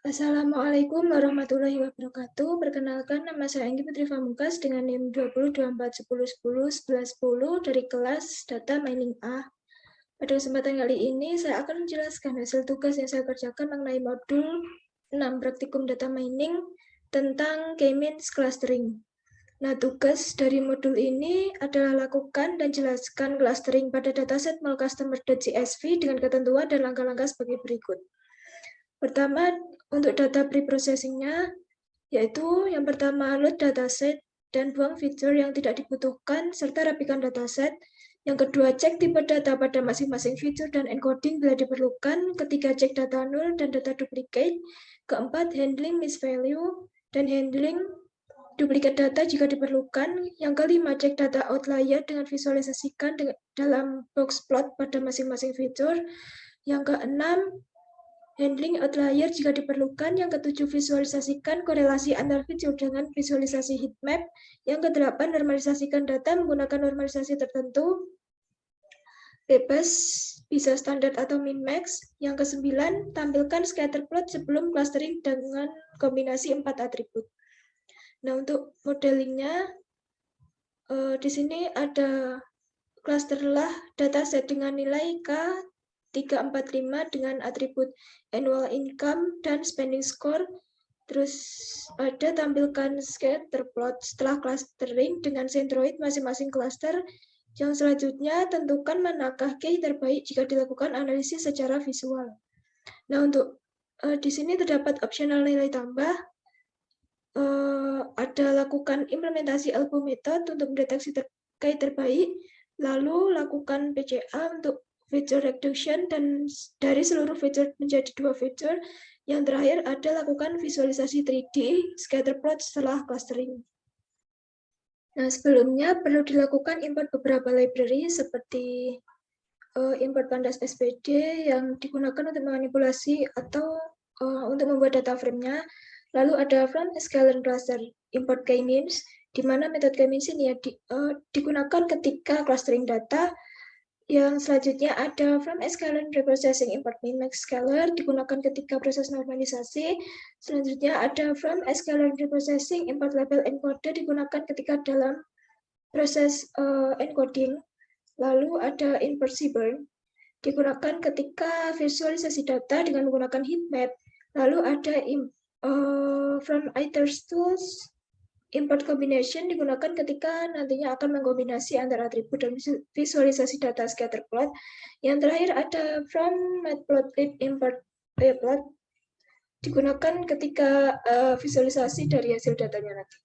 Assalamualaikum warahmatullahi wabarakatuh. Perkenalkan, nama saya Anggi Putri Pamungkas dengan NIM 202410101110 dari kelas Data Mining A. Pada kesempatan kali ini, saya akan menjelaskan hasil tugas yang saya kerjakan mengenai modul 6 Praktikum Data Mining tentang K-means clustering. Nah, tugas dari modul ini adalah lakukan dan jelaskan clustering pada dataset molcustomer.csv dengan ketentuan dan langkah-langkah sebagai berikut. Pertama, untuk data pre-processing-nya, yaitu yang pertama, load dataset dan buang fitur yang tidak dibutuhkan, serta rapikan dataset. Yang kedua, cek tipe data pada masing-masing fitur dan encoding bila diperlukan. Ketiga, cek data null dan data duplicate. Keempat, handling misvalue dan handling duplikat data jika diperlukan. Yang kelima, cek data outlier dengan visualisasikan dalam box plot pada masing-masing fitur. Yang keenam, handling outlier jika diperlukan. Yang ketujuh, visualisasikan korelasi antar fitur dengan visualisasi heatmap. Yang kedelapan, normalisasikan data menggunakan normalisasi tertentu, bebas, bisa standar atau min-max. Yang kesembilan, tampilkan scatter plot sebelum clustering dengan kombinasi 4 atribut. Nah, untuk modelingnya, di sini ada clusterlah dataset dengan nilai K345 dengan atribut annual income dan spending score. Terus ada tampilkan scatter plot setelah clustering dengan centroid masing-masing cluster. Yang selanjutnya, tentukan manakah key terbaik jika dilakukan analisis secara visual. Nah, untuk di sini terdapat optional nilai tambah. Ada lakukan implementasi elbow method untuk mendeteksi key terbaik, lalu lakukan PCA untuk feature reduction dan dari seluruh feature menjadi 2 feature. Yang terakhir ada lakukan visualisasi 3D scatter plot setelah clustering. Nah, sebelumnya perlu dilakukan import beberapa library seperti import pandas SPD yang digunakan untuk memanipulasi atau untuk membuat data frame-nya. Lalu ada from scalar cluster import k-means, di mana metode k-means ini digunakan ketika clustering data. Yang selanjutnya ada from scalar reprocessing import min-max scalar, digunakan ketika proses normalisasi. Selanjutnya ada from scalar reprocessing import label encoder, digunakan ketika dalam proses encoding. Lalu ada import cburn, digunakan ketika visualisasi data dengan menggunakan heatmap. Lalu ada from ithers tools import combination, digunakan ketika nantinya akan mengkombinasi antara atribut dan visualisasi data scatter plot. Yang terakhir ada from matplotlib import plot, digunakan ketika visualisasi dari hasil datanya nanti.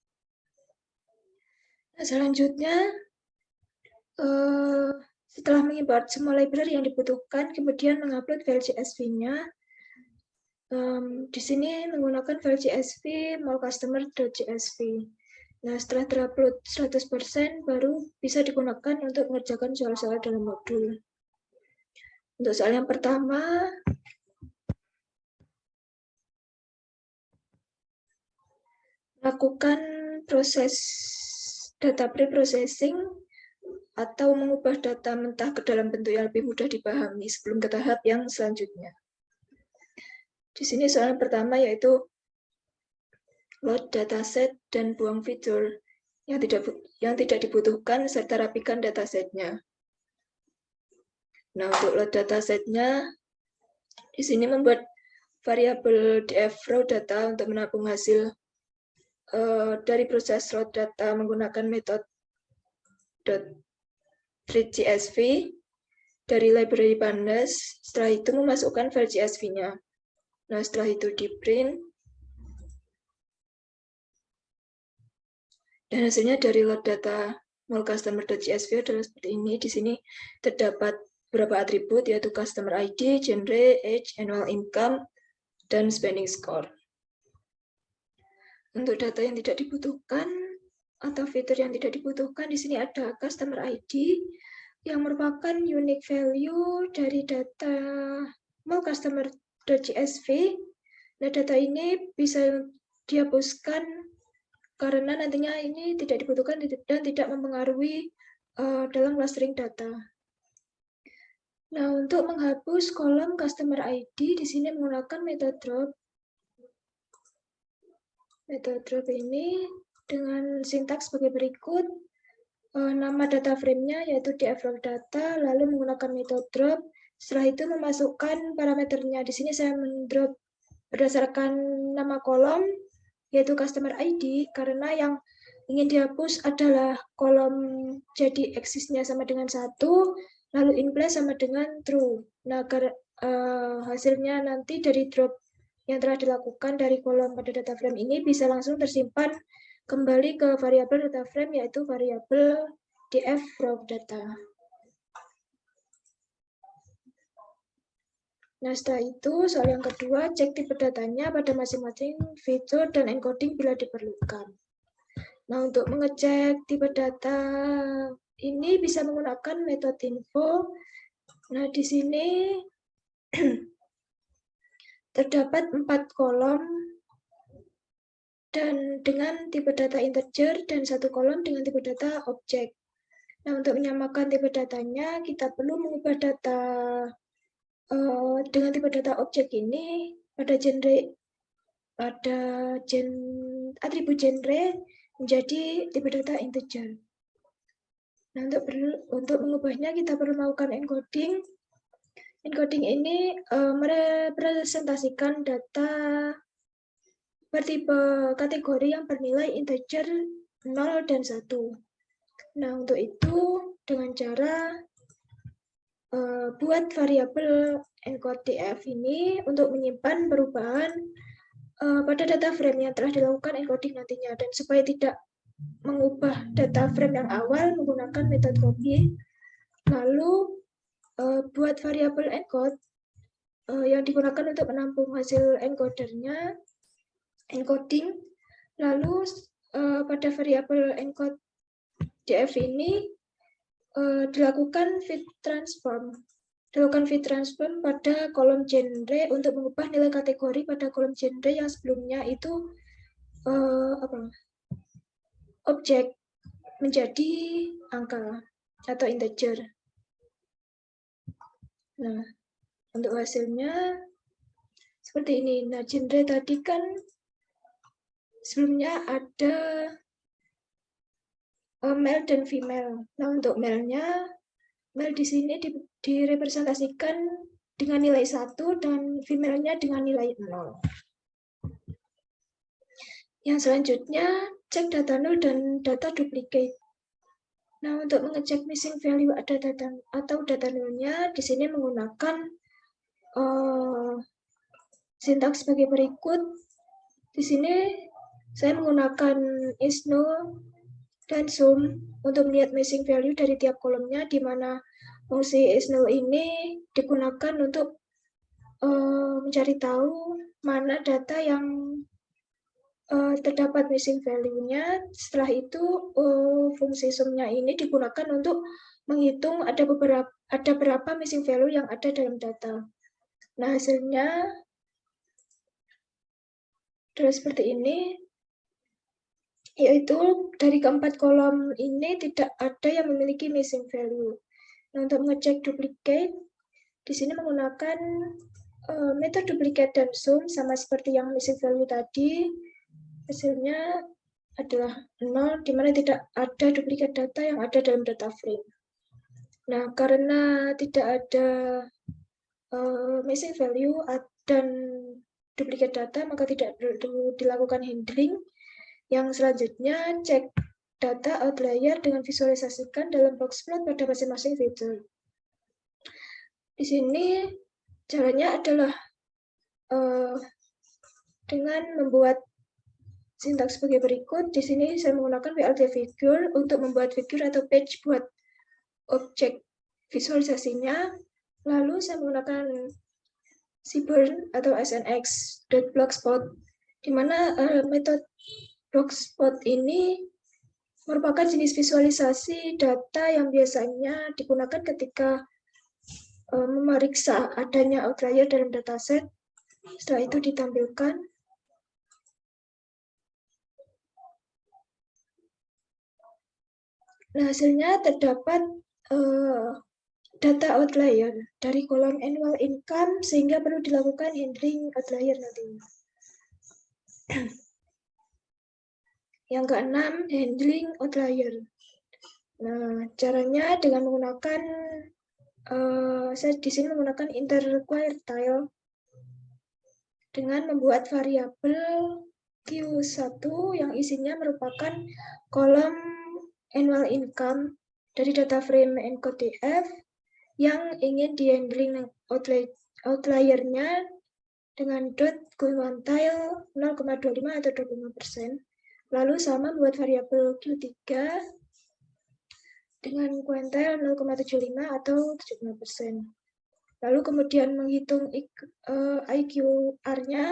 Nah, selanjutnya setelah mengimport semua library yang dibutuhkan, kemudian mengupload file CSV-nya. Di sini menggunakan file CSV molcustomer.csv. Nah, setelah terupload 100%, baru bisa digunakan untuk mengerjakan soal-soal dalam modul. Untuk soal yang pertama, lakukan proses data pre-processing atau mengubah data mentah ke dalam bentuk yang lebih mudah dipahami sebelum ke tahap yang selanjutnya. Di sini soal yang pertama yaitu load dataset dan buang fitur yang tidak dibutuhkan serta rapikan datasetnya. Nah, untuk load datasetnya, di sini membuat variabel df raw data untuk menampung hasil dari proses load data menggunakan metode .readcsv dari library pandas. Setelah itu memasukkan file CSV-nya. Nah, setelah itu di print. Dan hasilnya dari load data molcustomer.csv adalah seperti ini. Di sini terdapat beberapa atribut, yaitu customer ID, genre, age, annual income, dan spending score. Untuk data yang tidak dibutuhkan atau fitur yang tidak dibutuhkan, di sini ada customer ID yang merupakan unique value dari data molcustomer.csv. Nah, data ini bisa dihapuskan karena nantinya ini tidak dibutuhkan dan tidak mempengaruhi dalam clustering data. Nah, untuk menghapus kolom customer ID, di sini menggunakan metode drop. Metode drop ini dengan sintaks sebagai berikut. Nama data frame-nya yaitu df_raw_data, lalu menggunakan metode drop. Setelah itu memasukkan parameternya. Di sini saya mendrop berdasarkan nama kolom, yaitu customer ID, karena yang ingin dihapus adalah kolom jadi eksisnya sama dengan 1, lalu in place sama dengan true. Nah, hasilnya nanti dari drop yang telah dilakukan dari kolom pada data frame ini bisa langsung tersimpan kembali ke variabel data frame, yaitu variabel df_raw_data. Nah, setelah itu, soal yang kedua, cek tipe datanya pada masing-masing fitur dan encoding bila diperlukan. Nah, untuk mengecek tipe data ini bisa menggunakan metode info. Nah, di sini terdapat 4 kolom dan dengan tipe data integer dan 1 kolom dengan tipe data objek. Nah, untuk menyamakan tipe datanya, kita perlu mengubah data dengan tipe data objek ini pada atribut genre menjadi tipe data integer. Nah, untuk mengubahnya kita perlu melakukan encoding. Encoding ini merepresentasikan data bertipe kategori yang bernilai integer 0 dan 1. Nah, untuk itu dengan cara buat variabel encode df ini untuk menyimpan perubahan pada data frame yang telah dilakukan encoding nantinya, dan supaya tidak mengubah data frame yang awal menggunakan metode copy, lalu buat variabel encode yang digunakan untuk menampung hasil encodernya, encoding, lalu pada variabel encode df ini dilakukan fit transform pada kolom genre untuk mengubah nilai kategori pada kolom genre yang sebelumnya itu objek menjadi angka atau integer. Nah, untuk hasilnya seperti ini. Nah, genre tadi kan sebelumnya ada male dan female. Nah, untuk male-nya, male di sini direpresentasikan dengan nilai 1 dan female-nya dengan nilai 0. Yang selanjutnya, cek data null dan data duplicate. Nah, untuk mengecek missing value atau data null-nya, di sini menggunakan sintaks sebagai berikut. Di sini saya menggunakan isNull dan sum untuk melihat missing value dari tiap kolomnya, di mana fungsi isNull ini digunakan untuk mencari tahu mana data yang terdapat missing value-nya. Setelah itu fungsi sum-nya ini digunakan untuk menghitung ada berapa missing value yang ada dalam data. Nah, hasilnya adalah seperti ini, yaitu dari keempat kolom ini tidak ada yang memiliki missing value. Nah, untuk mengecek duplicate, di sini menggunakan metode duplicate dan sum sama seperti yang missing value tadi. Hasilnya adalah 0, di mana tidak ada duplikat data yang ada dalam data frame. Nah, karena tidak ada missing value dan duplikat data, maka tidak perlu dilakukan handling. Yang selanjutnya, cek data outlier dengan visualisasikan dalam boxplot pada masing-masing fitur. Di sini caranya adalah dengan membuat sintaks sebagai berikut. Di sini saya menggunakan WLT figure untuk membuat figure atau page buat objek visualisasinya. Lalu saya menggunakan Seaborn atau snx.blockspot, di mana metode blockspot ini merupakan jenis visualisasi data yang biasanya digunakan ketika memeriksa adanya outlier dalam dataset. Setelah itu ditampilkan. Nah, hasilnya terdapat data outlier dari kolom annual income, sehingga perlu dilakukan handling outlier nantinya. Yang keenam, handling outlier. Nah, caranya dengan menggunakan, saya di sini menggunakan interquartile dengan membuat variabel Q1 yang isinya merupakan kolom annual income dari data frame encodef yang ingin di-handling outliernya dengan dot quantile 0,25 atau 25%. Lalu sama buat variabel Q3 dengan quantile 0,75 atau 75%. Lalu kemudian menghitung IQR-nya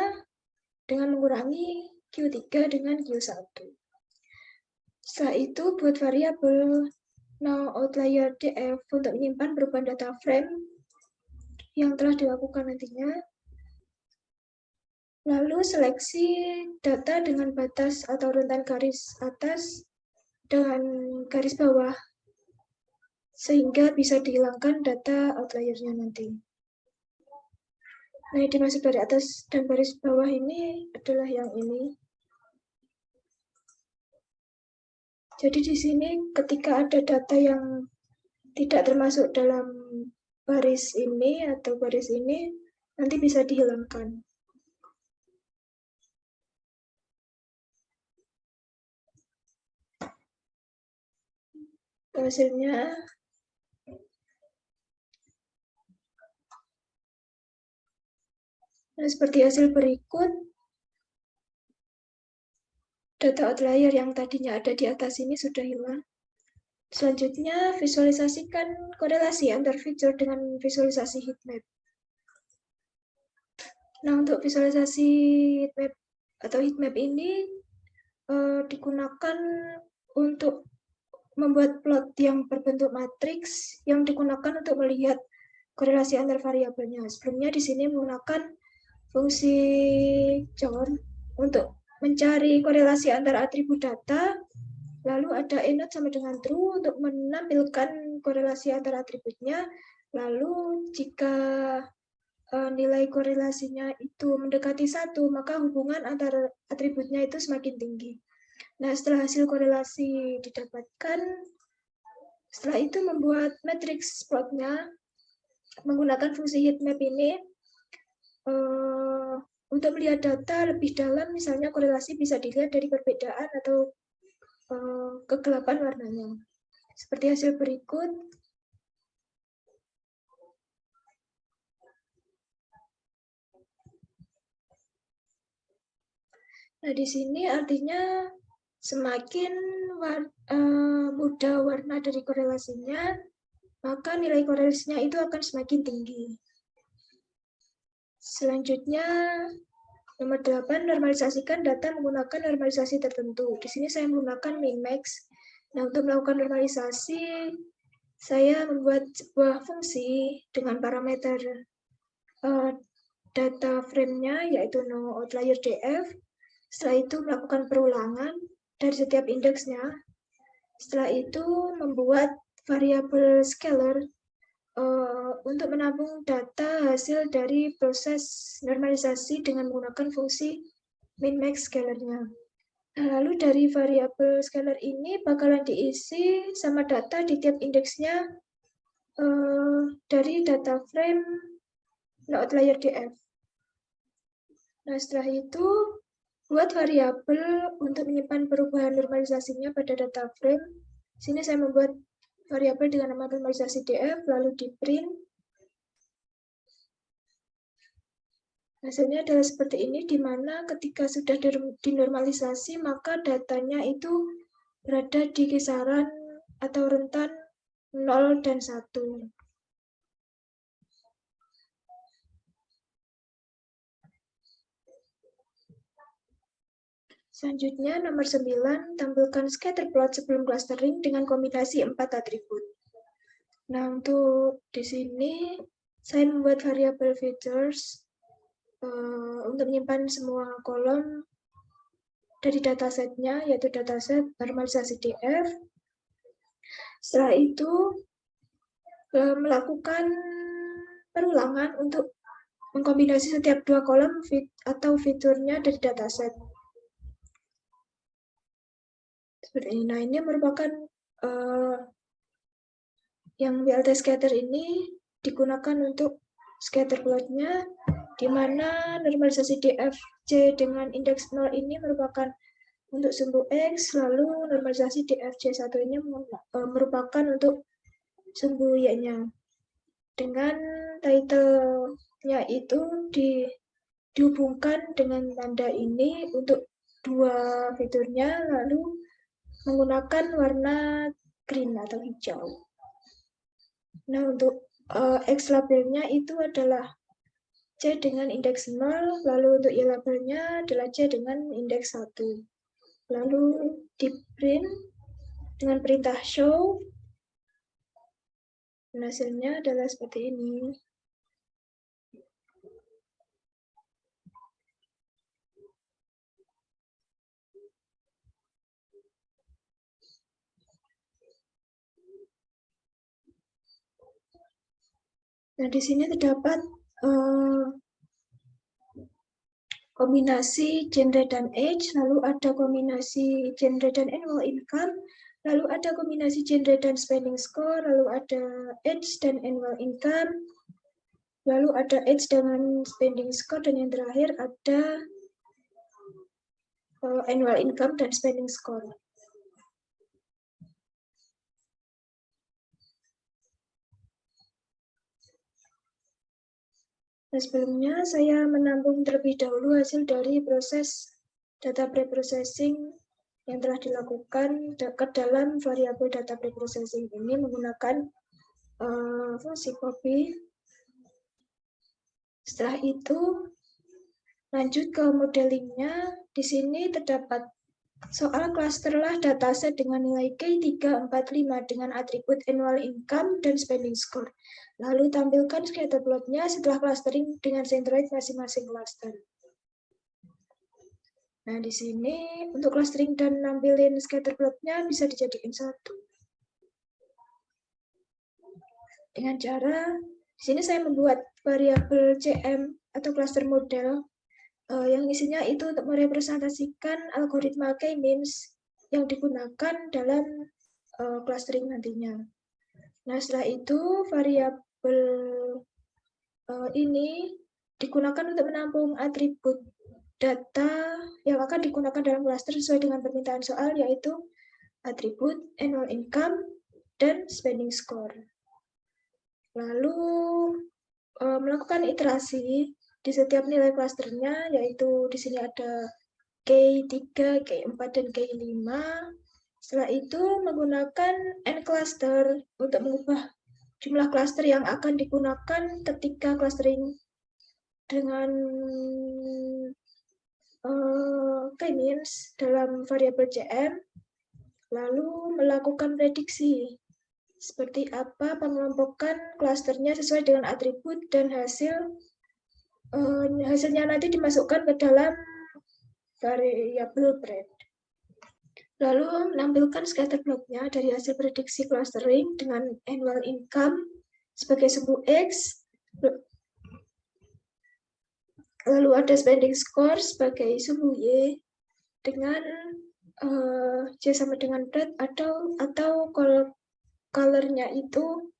dengan mengurangi Q3 dengan Q1. Setelah itu buat variabel noOutlier df untuk menyimpan perubahan data frame yang telah dilakukan nantinya. Lalu seleksi data dengan batas atau rentan garis atas dengan garis bawah sehingga bisa dihilangkan data outliernya nanti. Nah, yang dimaksud dari atas dan garis bawah ini adalah yang ini. Jadi di sini ketika ada data yang tidak termasuk dalam baris ini atau baris ini, nanti bisa dihilangkan. Hasilnya nah, seperti hasil berikut. Data outlier yang tadinya ada di atas ini sudah hilang. Selanjutnya, visualisasikan korelasi antar feature dengan visualisasi heatmap. Nah, untuk visualisasi heatmap atau heatmap ini digunakan untuk membuat plot yang berbentuk matriks yang digunakan untuk melihat korelasi antar variabelnya. Sebelumnya di sini menggunakan fungsi John untuk mencari korelasi antar atribut data, lalu ada not sama dengan true untuk menampilkan korelasi antar atributnya, lalu jika nilai korelasinya itu mendekati 1, maka hubungan antar atributnya itu semakin tinggi. Nah, setelah hasil korelasi didapatkan, setelah itu membuat matriks plotnya menggunakan fungsi heatmap ini untuk melihat data lebih dalam, misalnya korelasi bisa dilihat dari perbedaan atau kegelapan warnanya. Seperti hasil berikut. Nah, di sini artinya semakin mudah warna dari korelasinya, maka nilai korelasinya itu akan semakin tinggi. Selanjutnya, nomor 8, normalisasikan data menggunakan normalisasi tertentu. Di sini saya menggunakan min-max. Nah, untuk melakukan normalisasi, saya membuat sebuah fungsi dengan parameter data frame-nya, yaitu noOutlier df. Setelah itu melakukan perulangan dari setiap indeksnya. Setelah itu membuat variabel scalar untuk menampung data hasil dari proses normalisasi dengan menggunakan fungsi min-max scalar-nya. Lalu dari variabel scalar ini bakalan diisi sama data di tiap indeksnya dari data frame noOutlier df. Nah, setelah itu buat variabel untuk menyimpan perubahan normalisasinya pada data frame. Sini saya membuat variabel dengan nama normalisasi df, lalu di print. Hasilnya adalah seperti ini, di mana ketika sudah dinormalisasi, maka datanya itu berada di kisaran atau rentan 0 dan 1. Selanjutnya, nomor 9, tampilkan scatter plot sebelum clustering dengan kombinasi 4 atribut. Nah, untuk di sini, saya membuat variabel features untuk menyimpan semua kolom dari datasetnya, yaitu dataset normalisasi df. Setelah itu, melakukan perulangan untuk mengkombinasi setiap 2 kolom atau fiturnya dari dataset. Seperti ini. Nah, ini merupakan yang BLT scatter ini digunakan untuk scatter plotnya, di mana normalisasi DFC dengan indeks 0 ini merupakan untuk sumbu X, lalu normalisasi DFC1 ini merupakan untuk sumbu Y-nya. Dengan title-nya itu dihubungkan dengan tanda ini untuk dua fiturnya, lalu menggunakan warna green atau hijau. Nah, untuk X labelnya itu adalah C dengan indeks 0, lalu untuk Y labelnya adalah C dengan indeks 1. Lalu di print dengan perintah show, dan hasilnya adalah seperti ini. Nah, di sini terdapat kombinasi genre dan age, lalu ada kombinasi genre dan annual income, lalu ada kombinasi genre dan spending score, lalu ada age dan annual income, lalu ada age dengan spending score, dan yang terakhir ada annual income dan spending score. Nah, sebelumnya saya menampung terlebih dahulu hasil dari proses data preprocessing yang telah dilakukan ke dalam variabel data preprocessing ini menggunakan fungsi copy. Setelah itu lanjut ke modelingnya. Di sini terdapat soal clusterlah dataset dengan nilai K345 dengan atribut annual income dan spending score. Lalu tampilkan scatter plotnya setelah clustering dengan centroid masing-masing cluster. Nah, di sini untuk clustering dan nampilin scatter plotnya bisa dijadikan satu. Dengan cara, di sini saya membuat variabel CM atau cluster model yang isinya itu untuk merepresentasikan algoritma K-means yang digunakan dalam clustering nantinya. Nah, setelah itu variabel ini digunakan untuk menampung atribut data yang akan digunakan dalam cluster sesuai dengan permintaan soal, yaitu atribut annual income dan spending score. Lalu melakukan iterasi di setiap nilai klasternya, yaitu di sini ada K3, K4, dan K5. Setelah itu menggunakan N-cluster untuk mengubah jumlah cluster yang akan digunakan ketika clustering dengan K-means dalam variabel CM, lalu melakukan prediksi seperti apa pengelompokan klasternya sesuai dengan atribut, dan hasilnya nanti dimasukkan ke dalam variabel bread. Lalu menampilkan scatter plotnya dari hasil prediksi clustering dengan annual income sebagai sumbu X, lalu ada spending score sebagai sumbu Y dengan C sama dengan bread, atau color-nya itu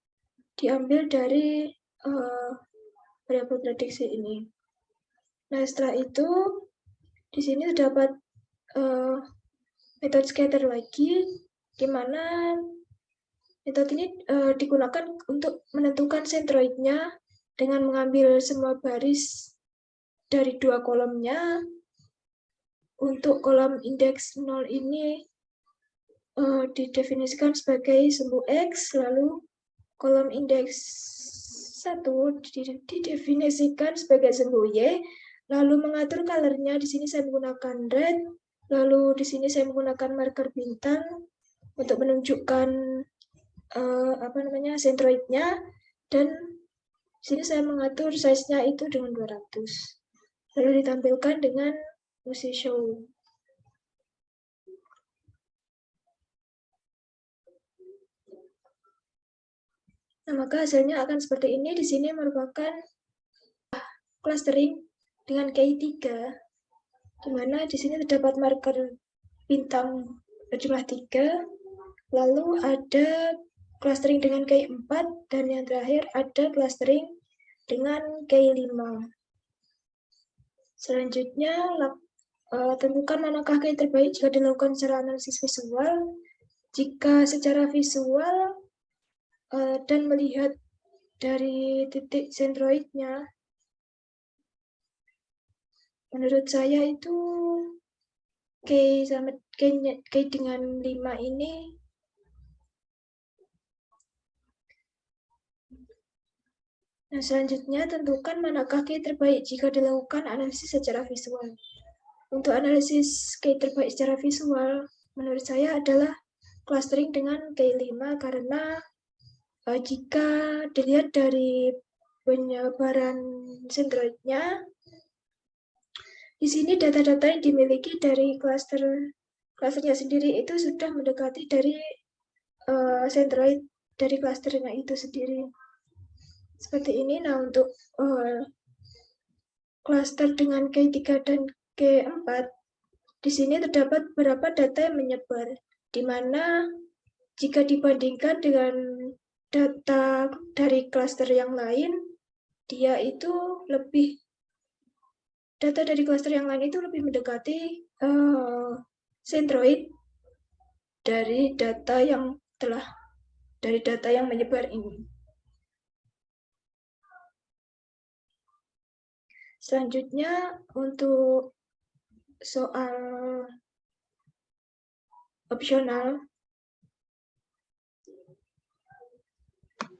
diambil dari variabel prediksi ini. Nah, setelah itu di sini terdapat metode scatter lagi, di mana metode ini digunakan untuk menentukan centroidnya dengan mengambil semua baris dari dua kolomnya. Untuk kolom indeks 0 ini didefinisikan sebagai sumbu X, lalu kolom indeks 1 didefinisikan sebagai sumbu Y, lalu mengatur color-nya. Di sini saya menggunakan red, lalu di sini saya menggunakan marker bintang untuk menunjukkan centroidnya, dan di sini saya mengatur size-nya itu dengan 200. Lalu ditampilkan dengan fungsi show. Nah, maka hasilnya akan seperti ini. Di sini merupakan clustering dengan K3, di mana di sini terdapat marker bintang berjumlah 3. Lalu ada clustering dengan KEY 4, dan yang terakhir ada clustering dengan KEY 5. Selanjutnya, tentukan manakah KEY terbaik jika dilakukan secara analisis visual. Jika secara visual dan melihat dari titik sentroidnya, menurut saya itu KEY dengan 5 ini Nah, selanjutnya tentukan manakah KEY terbaik jika dilakukan analisis secara visual. Untuk analisis KEY terbaik secara visual, menurut saya adalah clustering dengan KEY 5 karena jika dilihat dari penyebaran sentroidnya, di sini data-data yang dimiliki dari clusternya sendiri itu sudah mendekati dari sentroid dari clusternya itu sendiri. Seperti ini. Nah, untuk cluster dengan KEY 3 dan KEY 4, di sini terdapat beberapa data yang menyebar, di mana jika dibandingkan dengan data dari cluster yang lain, data dari cluster yang lain itu lebih mendekati sentroid dari data yang menyebar ini. Selanjutnya, untuk soal opsional,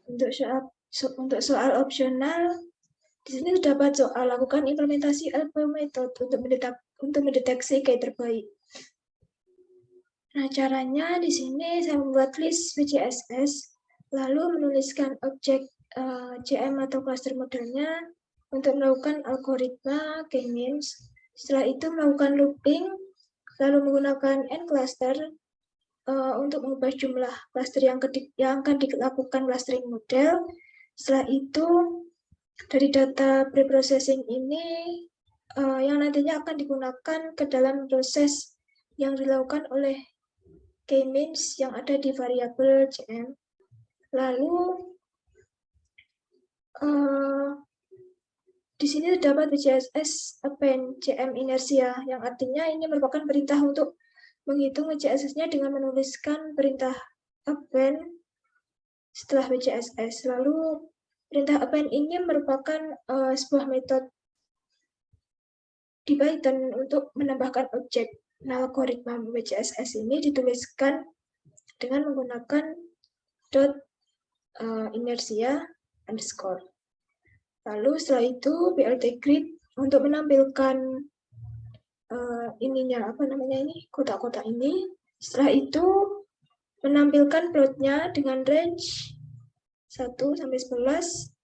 untuk soal opsional, di sini terdapat soal lakukan implementasi LP method untuk mendeteksi KEY terbaik. Nah, caranya di sini saya membuat list VCSS, lalu menuliskan objek CM atau cluster modelnya untuk melakukan algoritma K-means. Setelah itu melakukan looping, lalu menggunakan N-cluster untuk mengubah jumlah cluster yang akan dilakukan clustering model. Setelah itu, dari data preprocessing ini yang nantinya akan digunakan ke dalam proses yang dilakukan oleh K-means yang ada di variabel CM. Lalu di sini terdapat VCSS append CM inersia, yang artinya ini merupakan perintah untuk menghitung VCSS-nya dengan menuliskan perintah append setelah VCSS. Lalu perintah append ini merupakan sebuah metode di Python untuk menambahkan objek. Nah, algoritma VCSS ini dituliskan dengan menggunakan inersia underscore. Lalu setelah itu BLT grid untuk menampilkan kotak-kotak ini. Setelah itu menampilkan plotnya dengan range 1 sampai 11.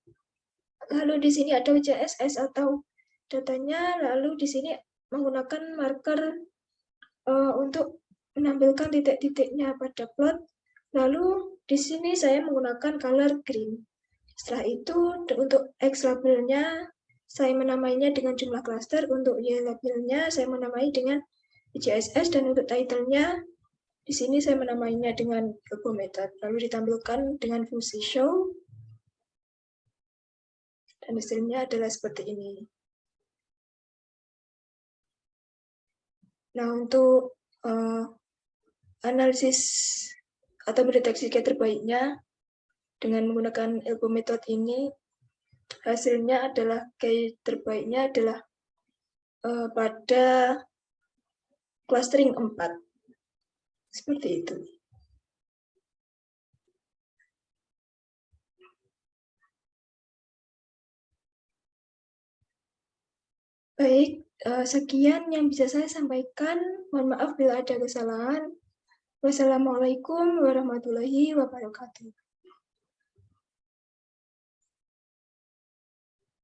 Lalu di sini ada VCSS atau datanya, lalu di sini menggunakan marker untuk menampilkan titik-titiknya pada plot. Lalu di sini saya menggunakan color green. Setelah itu untuk X labelnya saya menamainya dengan jumlah cluster, untuk Y labelnya saya menamai dengan VCSS, dan untuk title-nya di sini saya menamainya dengan Elbow method. Lalu ditampilkan dengan fungsi show, dan hasilnya adalah seperti ini. Nah, untuk analisis atau mendeteksi KEY terbaiknya dengan menggunakan Elbow method ini, hasilnya adalah KEY terbaiknya adalah pada clustering 4. Seperti itu. Baik, sekian yang bisa saya sampaikan. Mohon maaf bila ada kesalahan. Wassalamualaikum warahmatullahi wabarakatuh.